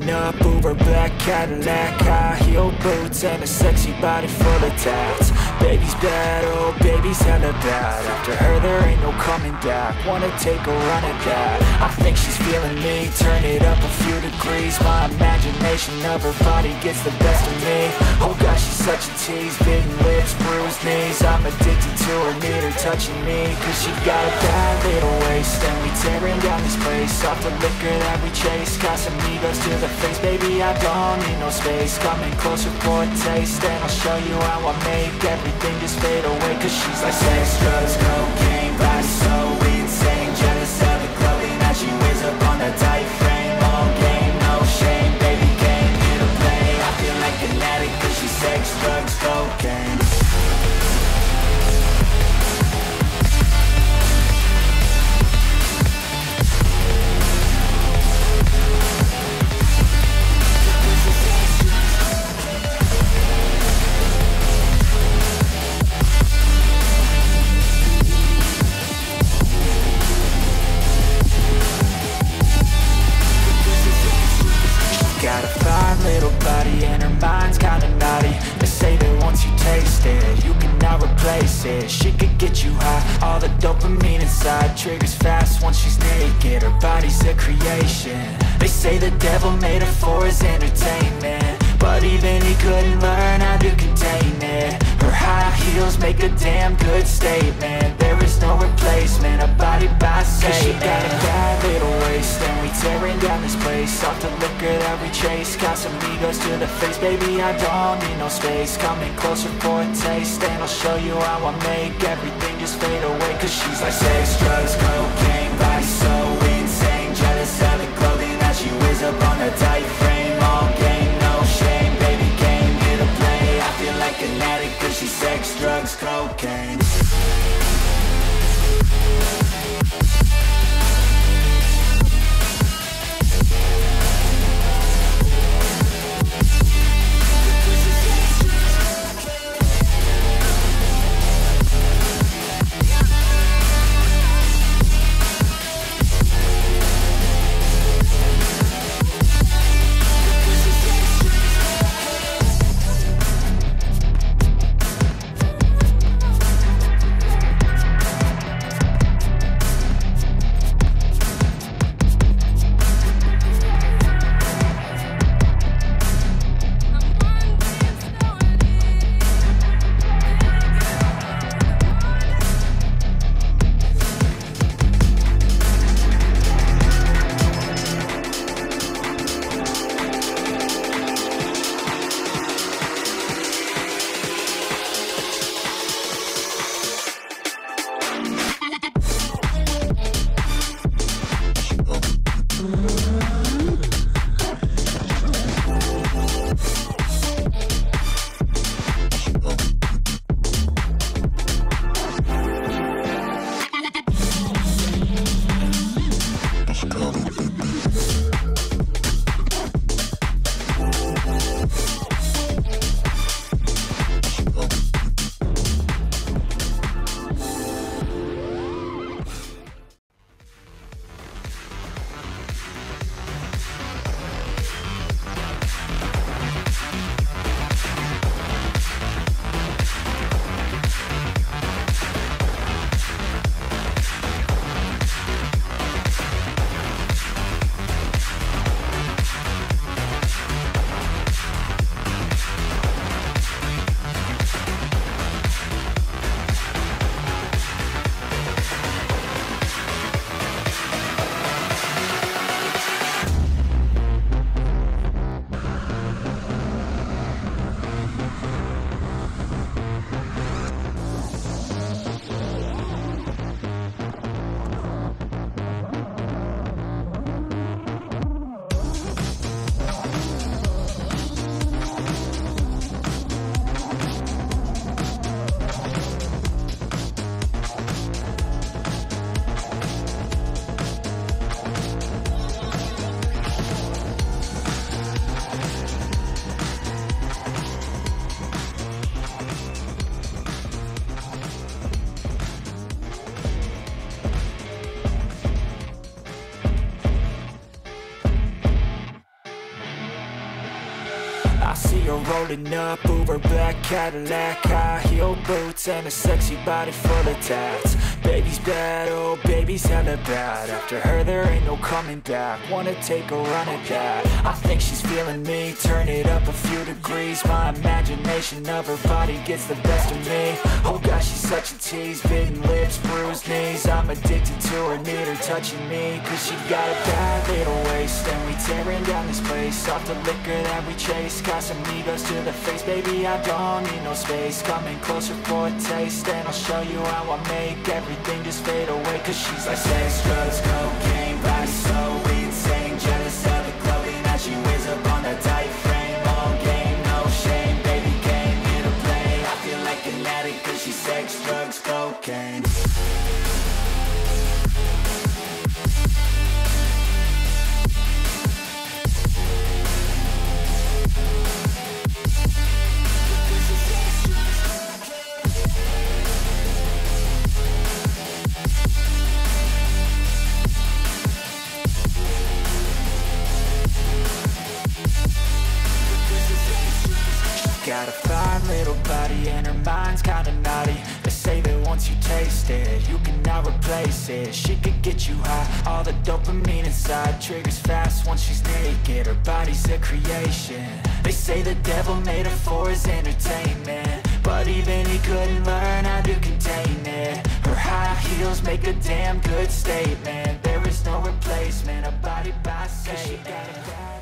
Pulling up, Uber black Cadillac, high heel boots and a sexy body full of tats. Baby's bad, oh baby's hella bad. After her there ain't no coming back. Wanna take a run at that. I think she's feeling me, turn it up a few degrees. My imagination of her body gets the best of me. Oh gosh, she's such a tease, bitten lips, bruised knees. I'm addicted to her, need her touching me. Cause she got a bad little waist, and we tearing down this place. Off the liquor that we chase, got some egos to the face. Baby, I don't need no space, coming closer for a taste. And I'll show you how I make everything just fade away. Cause she's like sex, drugs, cocaine, body so insane. Jealous of the clothing that she wears up on a tight frame. All game, no shame, baby came here to play. I feel like an addict cause she's sex, drugs, cocaine. Got a fine little body and her mind's kinda naughty. They say that once you taste it, you cannot replace it. She could get you high, all the dopamine inside triggers fast once she's naked. Her body's a creation. They say the devil made her for his entertainment, but even he couldn't learn how to contain it. Her high heels make a damn good statement. There is no replacement, a body by Satan. Cause she got a bad little waist, and we tearing down this place. Off the liquor that we chase, got some egos to the face. Baby, I don't need no space, coming closer for a taste. And I'll show you how I make everything just fade away. Cause she's like sex, drugs, cocaine, body so insane. Jealous of the clothing that she wears up on a tight frame. All game, no shame, baby came here to play. I feel like an addict cause she's sex, drugs, cocaine. I see her rolling up, Uber black Cadillac, high heel boots and a sexy body full of tats. Baby's bad, oh baby's hella bad. After her there ain't no coming back. Wanna take a run at that. I think she's feeling me, turn it up a few degrees. My imagination of her body gets the best of me. Oh gosh, she's such a tease, bitten lips, bruised knees. I'm addicted to her, need her touching me. Cause she got a bad little waist, and we tearing down this place off the liquor that we chase. Casamigos to the face, baby, I don't need no space. Coming closer for a taste, and I'll show you how I make everything just fade away. Cause she's like sex, drugs, cocaine, body so insane. Jealous of the clothing that she wears up on that tight frame. All game, no shame, baby came here to play. I feel like an addict cause she's sex, drugs, cocaine. Got a fine little body and her mind's kinda naughty. They say that once you taste it, you cannot replace it. She could get you high, all the dopamine inside triggers fast once she's naked. Her body's a creation. They say the devil made her for his entertainment, but even he couldn't learn how to contain it. Her high heels make a damn good statement. There is no replacement, a body by Satan.